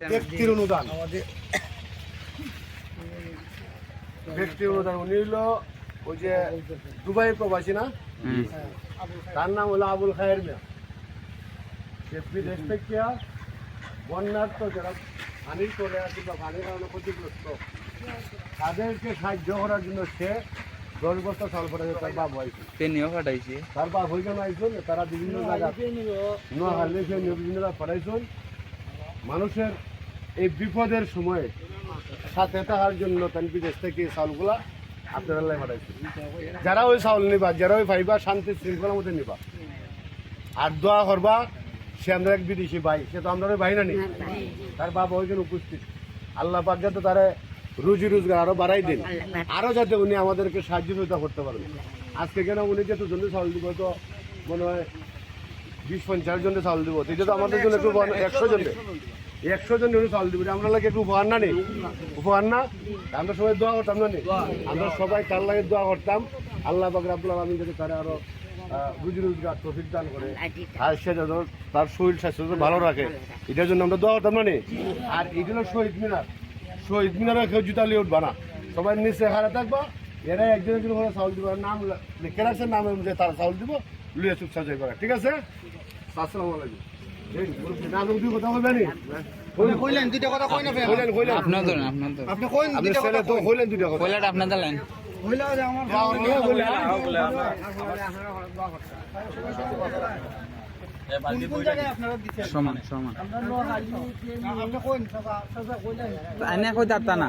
ব্যক্তির অনুদান উনি হলো ওই যে দুবাই প্রবাসী না, তার নাম হলো আবুল খায়ের মিয়া। সে বিদেশ থেকে বন্যার তো যারা পানির চলে আসে বা পানির কারণে ক্ষতিগ্রস্ত তাদেরকে সাহায্য করার জন্য সে 10 বস্তা চাল পাঠাইছে। তার বাপ হয়েছে, তার বাপ হয়ে কেন আইসুন, তারা বিভিন্ন জায়গা নোয়াখালী বিভিন্ন জায়গায় পাঠাইছেন মানুষের এই বিপদের সময়ে সাথে থাকার জন্য। তাই বিদেশ থেকে চাউলগুলা আপনারা পাঠাইছেন। যারা ওই চাউল নিবা, যারা ওই পাইবা শান্তি শৃঙ্খলার মধ্যে নিবা আর দোয়া করবা। সে আমরা এক বিদেশি ভাই, সে তো আমরা ভাই না নি, তার বাবা ওইখানে উপস্থিত। আল্লাহ পাক যাতে তারা রুজি রোজগার আরো বাড়াই দিন, আরো যাতে উনি আমাদেরকে সাহায্য করতে পারেন। আজকে কেন উনি যেহেতু জন্য চাউল দিব, তো মনে হয় 20-50 জনের চাউল দিব, এটা তো আমাদের জন্য একটু 100 জনের চাউল দিব। আমরা লাগে একটু উপহার না নেই, উপহার না। আমরা সবাই দোয়া করতাম না নি, আমরা সবাই তার লাগে দোয়া করতাম। আল্লাহ পাক রব্বুল আলামিন যাতে তারা আরো রুজি রোজগার তৌফিক দান করে, আর সে যেন তার শরীর স্বাস্থ্য ভালো রাখে, এটার জন্য আমরা দোয়া করতাম না নি। আর এগুলো শহীদ মিনারে কেউ জুতা লিয়ে উঠবা না, সবাই নিচে হারা থাকবা। এরা একজনের জন্য চাউল দিব, নাম লিখে রাখছেন, নাম অনুযায়ী তারা চাউল দিব, লুয়ে চুপচাপ যাই করা। ঠিক আছে, আসসালামু আলাইকুম। কথা বলবেন সমান সমান আইনে কই যাতা না।